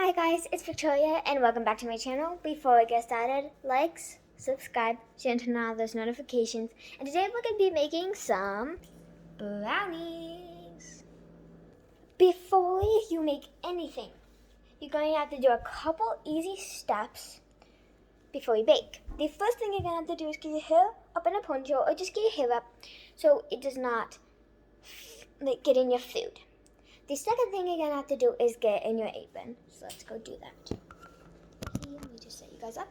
Hi guys, it's Victoria and welcome back to my channel. Before we get started, likes, subscribe, share, turn on those notifications. And today we're going to be making some brownies. Before you make anything, you're going to have to do a couple easy steps before you bake. The first thing you're going to have to do is get your hair up in a ponytail, or just get your hair up so it does not get in your food. The second thing you're going to have to do is get in your apron. So let's go do that. Okay, let me just set you guys up.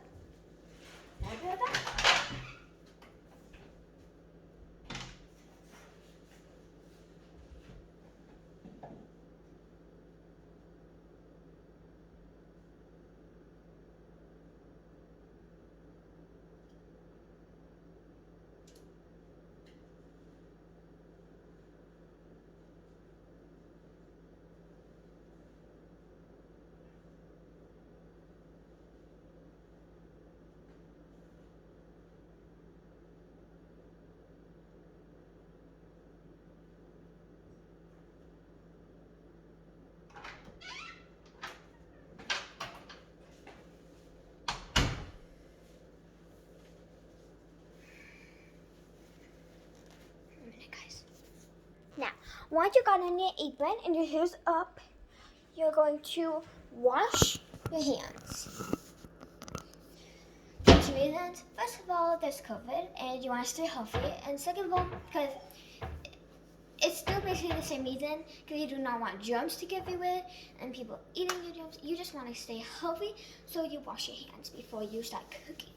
Now, once you got on your apron and your hair's up, you're going to wash your hands. For two reasons. First of all, there's COVID and you want to stay healthy. And second of all, because it's still basically the same reason, because you do not want germs to get everywhere and people eating your germs. You just want to stay healthy, so you wash your hands before you start cooking.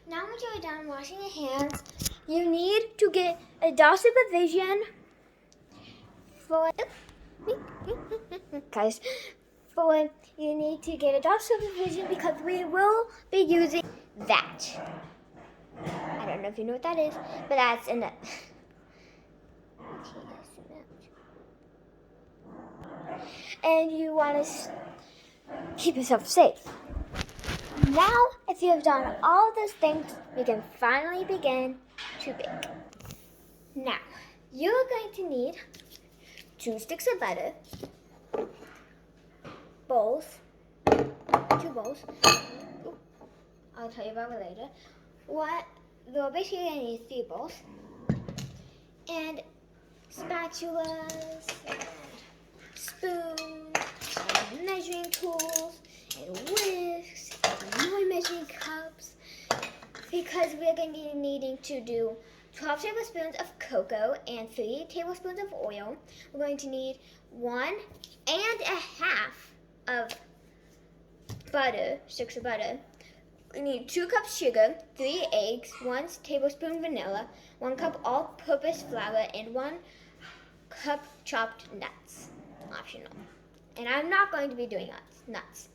Now that you're done washing your hands, you need to get adult supervision you need to get adult supervision because we will be using that. I don't know if you know what that is, but that's in it. And you want to keep yourself safe. Now, if you have done all of those things, we can finally begin to bake. Now, you're going to need 2 sticks of butter, bowls, 2 bowls. I'll tell you about it later. Basically you're going to need 3 bowls, and spatulas, and spoons, and measuring tools, and whisks, and more measuring cups, because we're going to be needing to do 12 tablespoons of cocoa and 3 tablespoons of oil. We're going to need 1.5 of butter, sticks of butter. We need 2 cups sugar, 3 eggs, 1 tablespoon vanilla, 1 cup all-purpose flour, and 1 cup chopped nuts. Optional. And I'm not going to be doing nuts.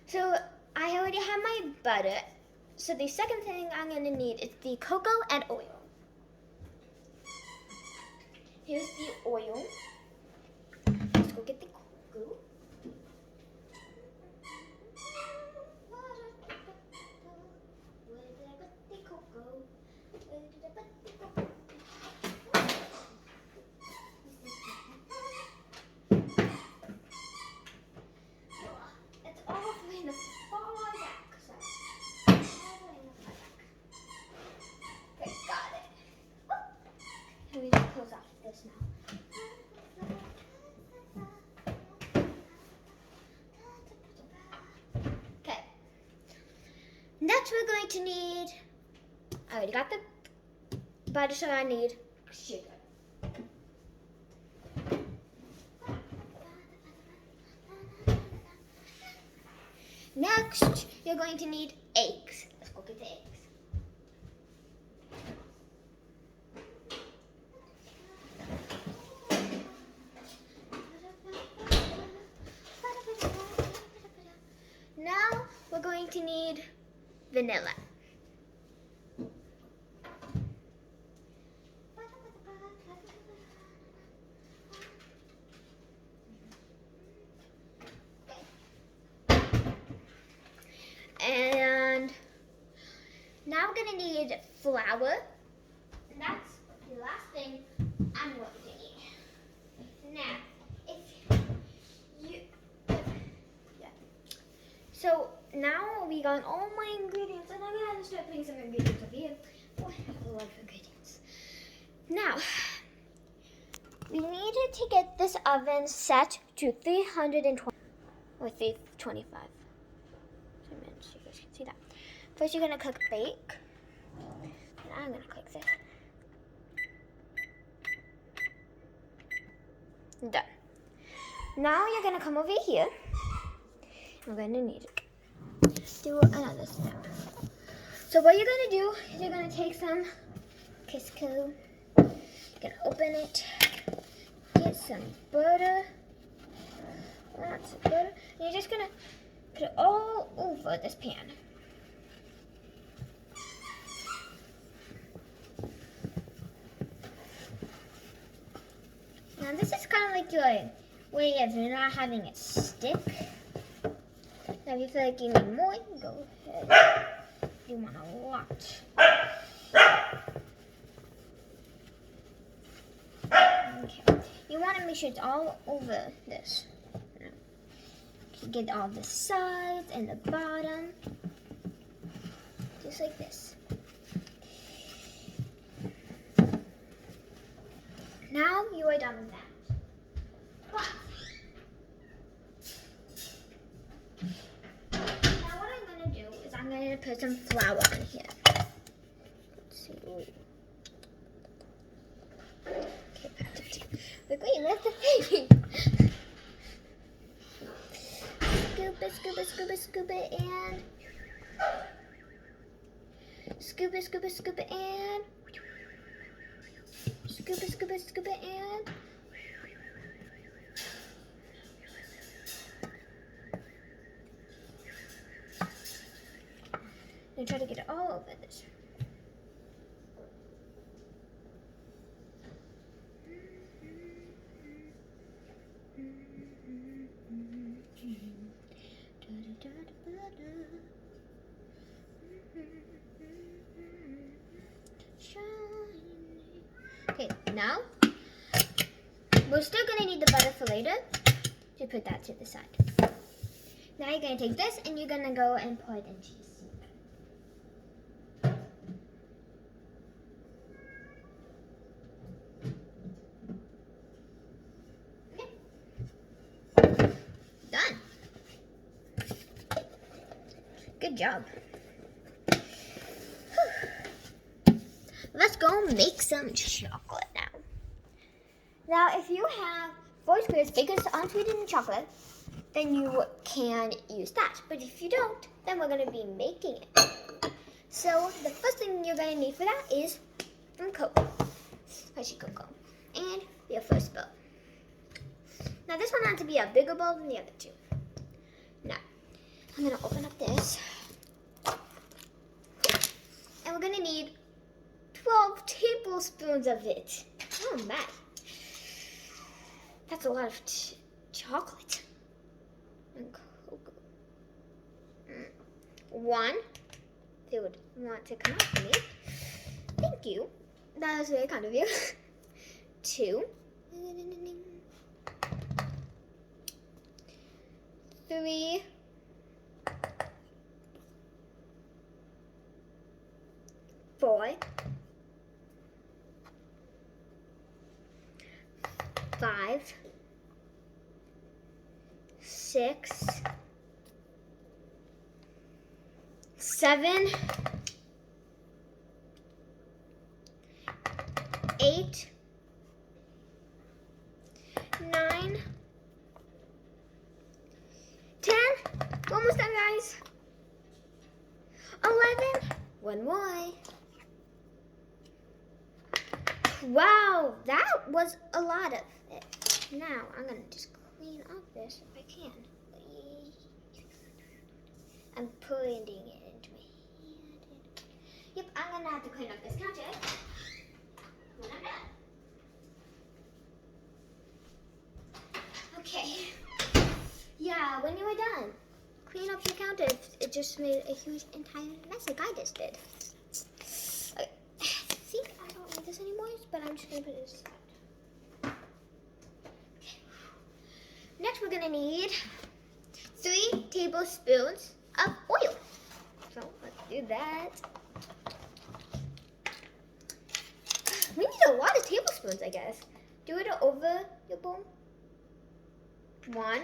So I already have my butter. So the second thing I'm going to need is the cocoa and oil. Here's the oil. Let's go get the cocoa. Where did I put the cocoa? Where did I put the cocoa? It's all the way in the far back side. Okay, got it. Can we just close off this now? Okay. Next we're going to need, I already got the butter, so I need sugar. Next, you're going to need eggs. Let's go get the eggs. Now, we're going to need vanilla. And now we're gonna need flour. And that's the last thing I'm going to need. Now, so now we got all my ingredients, and I'm gonna have to start putting some ingredients over here. Oh, I have a lot of ingredients. Now, we needed to get this oven set to 320 or 325. So you guys can see that. First, you're gonna cook bake. And I'm gonna cook this. Done. Now you're gonna come over here. We're gonna need to do another step. So what you're gonna do is you're gonna take some Crisco. You're gonna open it. Get some butter. Lots of butter. And you're just gonna put it all over this pan. Now this is kind of like your way of not having it stick. Now if you feel like you need more, go ahead. You want a lot. Okay. You want to make sure it's all over this. Get all the sides and the bottom. Just like this. Now you are done with that. Now what I'm going to do is I'm going to put some flour on here. Let's see. Okay, quickly lift the baby. Scoop it, scoop it, scoop it, scoop it, and scoop it, scoop it, scoop it, and scoop it, scoop it, scoop it, and try to get it all over this. Okay, now we're still gonna need the butter for later. So put that to the side. Now you're gonna take this and you're gonna go and pour it into your soup. Okay. Done. Good job. Let's go make some chocolate now. Now, if you have 4 squares big as unsweetened chocolate, then you can use that. But if you don't, then we're going to be making it. So the first thing you're going to need for that is some cocoa, spicy cocoa, and your first bowl. Now this one has to be a bigger bowl than the other two. Now, I'm going to open up this. And we're going to need 12 tablespoons of it. Oh my. That's a lot of chocolate. And cocoa. 1. They would want to come out for me. Thank you. That was very kind of you. 2. 3. 4. 5. 6. 7. 8. 9. 10. Almost done, guys. 11. One more. Wow, that was a lot of it. Now, I'm going to just clean up this if I can. I'm putting it into my Yep, I'm gonna have to clean up this counter when I'm done. Okay. Yeah, when you were done, clean up your counter. It just made a huge entire mess like I just did. Okay. I think I don't need this anymore, but I'm just gonna put this aside. Okay. Next, we're gonna need 3 tablespoons of oil. So let's do that. We need a lot of tablespoons, I guess. Do it over your bowl. 1,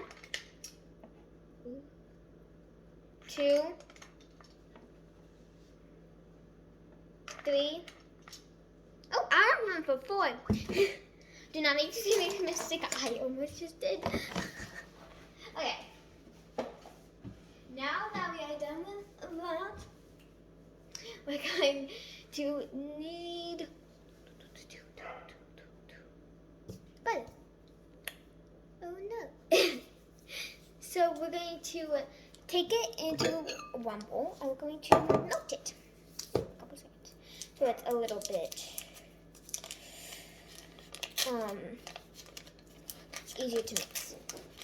2, 3. Oh, I remember 4. Do not make me make a mistake I almost just did. Okay. Now that we are done with that, we're going to need butter. Oh no. So we're going to take it into one bowl and we're going to melt it. A couple seconds. So it's a little bit easier to mix.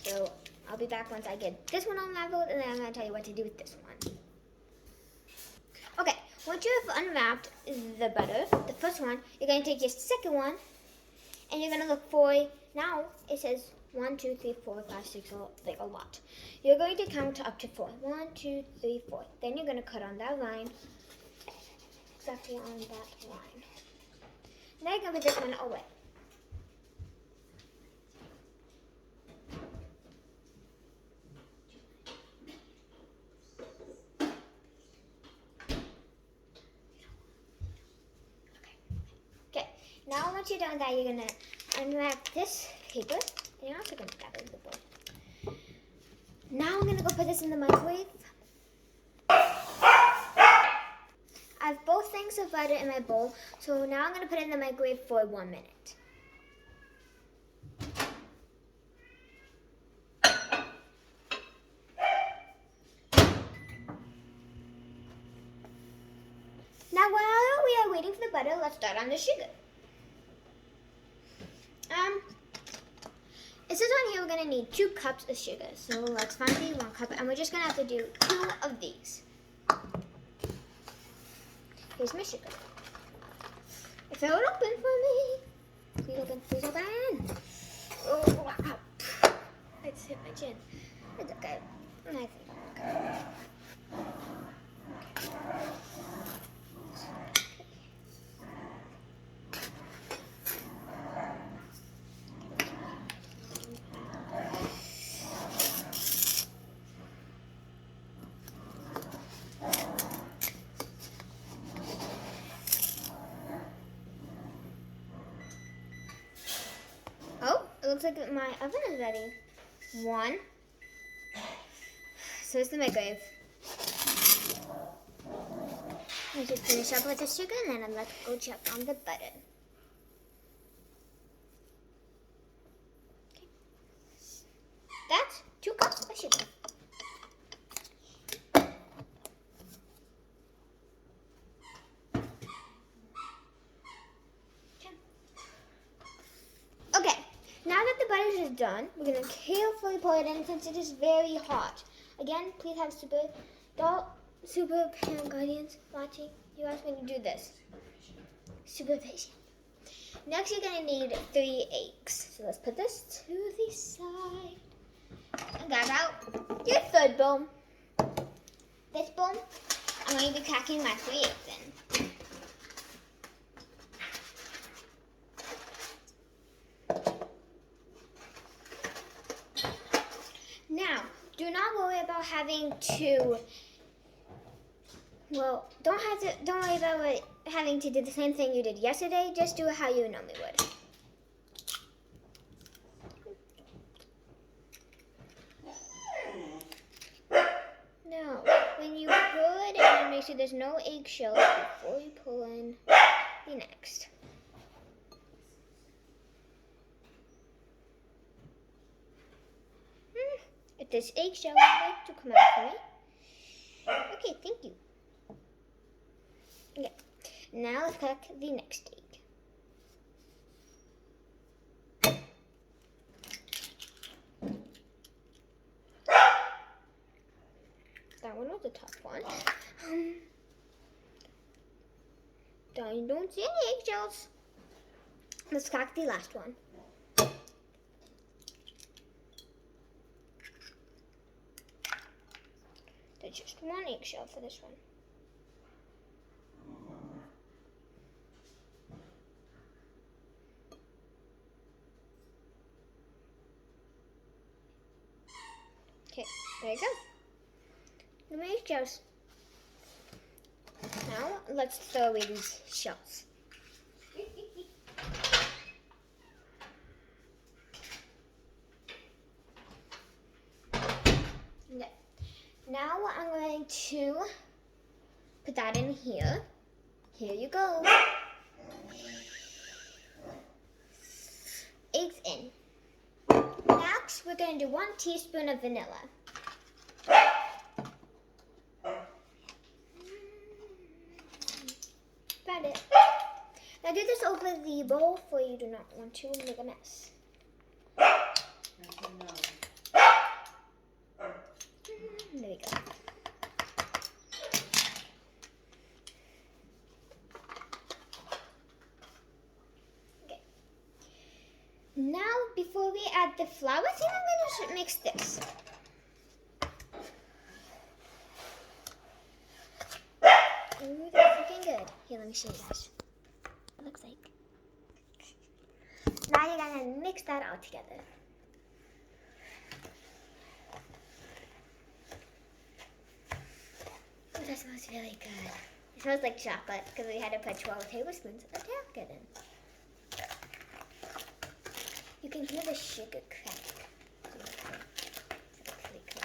So I'll be back once I get this one unraveled, and then I'm going to tell you what to do with this one. Okay, once you have unwrapped the butter, the first one, you're going to take your second one, and you're going to look for, now it says 1, 2, 3, 4, 5, 6, like a lot. You're going to count up to 4. 1, 2, 3, 4. Then you're going to cut on that line, exactly on that line. Now you're going to put this one away. Now once you're done with that, you're going to unwrap this paper, and you're also going to wrap it in the bowl. Now I'm going to go put this in the microwave. I have both things of butter in my bowl, so now I'm going to put it in the microwave for 1 minute. Now while we are waiting for the butter, let's start on the sugar. It says on here we're going to need 2 cups of sugar. So let's find the 1 cup, and we're just going to have to do 2 of these. Here's my sugar. If it would open for me. Please open, please open. Oh, wow. I just hit my chin. It's okay. I think it's okay. Looks like my oven is ready. 1. So it's the microwave. I just finish up with the sugar, and then let's go check on the butter. Okay. That's 2 cups of sugar. Okay. Now that the butter is done, we're going to carefully pour it in since it is very hot. Again, please have super parent guardians watching. You asked me to do this. Supervision. Next, you're going to need 3 eggs. So let's put this to the side. And grab out your third bowl. This bowl, I'm going to be cracking my 3 eggs in. Now, do not worry about having to, don't worry about having to do the same thing you did yesterday. Just do it how you normally would. Now, when you pour it in, make sure there's no eggshells before you pull in the next. If this eggshell would like to come out for me. Okay, thank you. Okay. Now let's crack the next egg. That one was the top one. I don't see any eggshells. Let's crack the last one. There's just one eggshell for this one. Okay, there you go. No more eggshells. Now let's throw away these shells. Okay. Now I'm going to put that in here. Here you go. Eggs in. Next, we're going to do 1 teaspoon of vanilla. About it. Now do this over the bowl, for you do not want to make a mess. There we go. Okay. Now, before we add the flour, I think I'm going to mix this. Ooh, that's looking good. Here, let me show you guys. It looks like. Now you're going to mix that all together. Oh, that smells really good. It smells like chocolate because we had to put 12 tablespoons of chocolate in. You can hear the sugar crack. Pretty cool.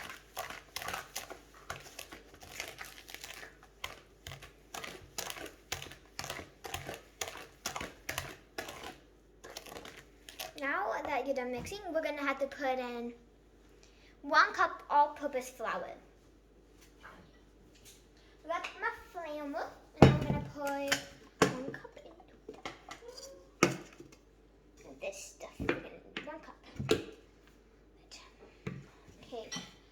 Now that you're done mixing, we're going to have to put in 1 cup all-purpose flour. That's my flamer, and I'm going to put 1 cup into it. And this stuff, we're going to do 1 cup. Okay,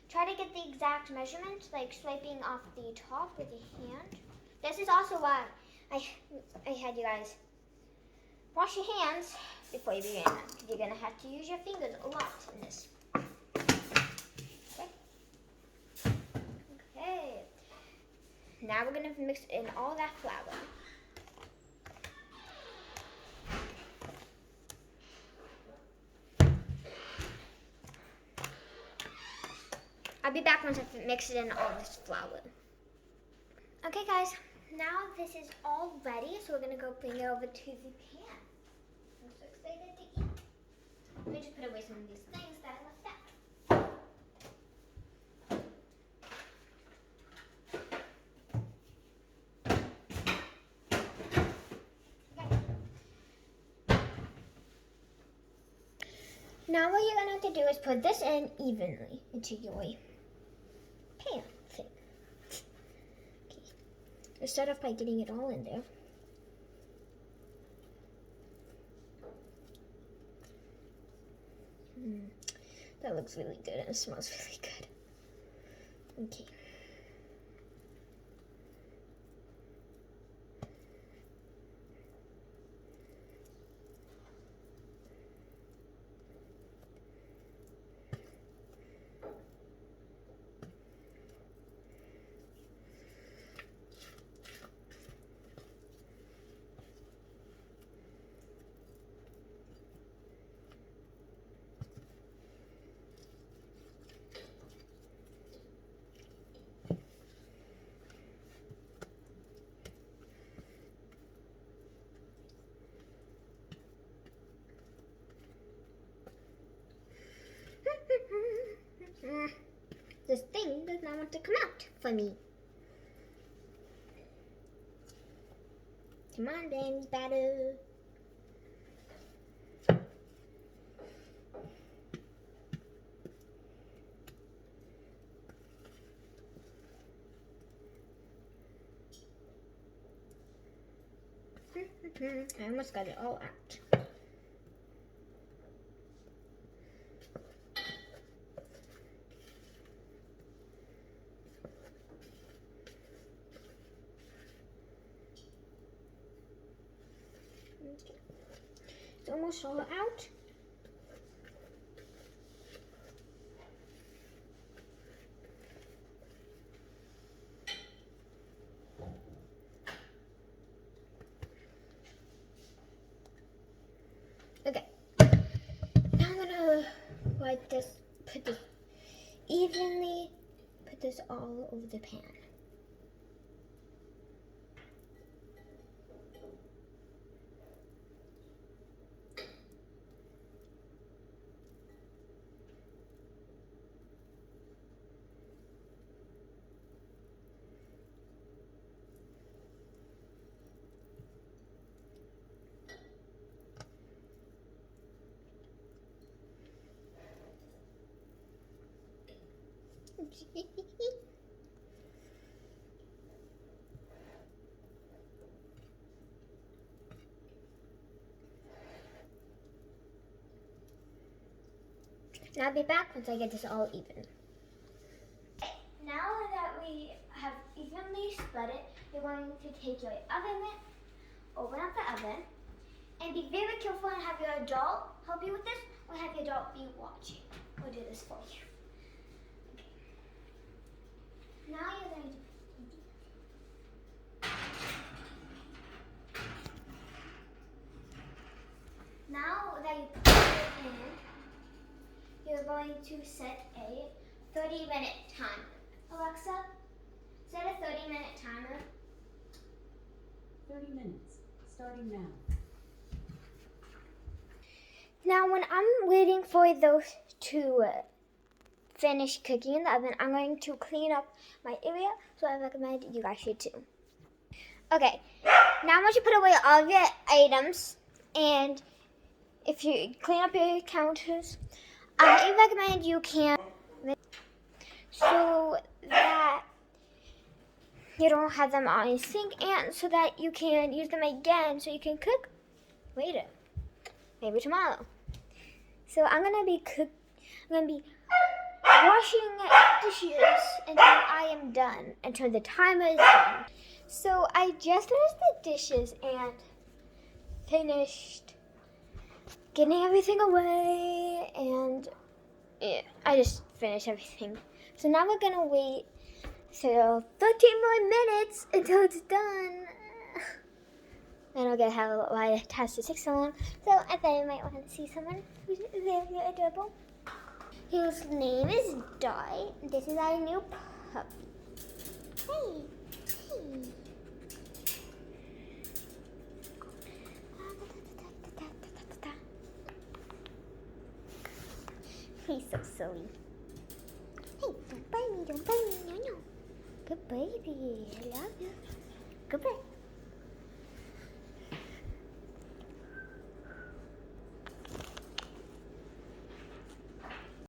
try to get the exact measurement, like swiping off the top with your hand. This is also why I had you guys wash your hands before you begin, because you're going to have to use your fingers a lot in this. Okay. Now we're going to mix in all that flour. I'll be back once I've mixed in all this flour. Okay guys, now this is all ready, so we're going to go bring it over to the pan. I'm so excited to eat. Let me just put away some of these things that I left out. Now what you're going to have to do is put this in evenly into your pan thing. Okay. Let's start off by getting it all in there. That looks really good and it smells really good. Okay. This thing does not want to come out for me. Come on, baby, batter. I almost got it all out. Okay. It's almost all out. Okay. Now I'm gonna put this evenly, put this all over the pan. Now I'll be back once I get this all even. Now that we have evenly spread it, you're going to take your oven mitt, open up the oven, and be very careful and have your adult help you with this, or have your adult be watching. We'll do this for you. Okay. Now you're going to now that you put it in, you're going to set a 30-minute timer. Alexa, set a 30-minute timer. 30 minutes, starting now. Now when I'm waiting for those to finish cooking in the oven, I'm going to clean up my area, so I recommend you guys should too. Okay, now once you put away all of your items, and if you clean up your counters, I recommend you can, so that you don't have them on your sink, and so that you can use them again so you can cook later, maybe tomorrow. So I'm gonna be washing dishes until I am done, until the timer is done. So I just finished the dishes and finished getting everything away, and yeah, I just finished everything. So now we're gonna wait till 13 more minutes until it's done. And we're gonna have why it has to take so long. So I thought you might want to see someone who's very adorable. His name is Di. This is our new puppy. Hey, hey. He's so silly. Hey, don't bite me, don't bite me, no, no. Good baby, I love you. Good boy.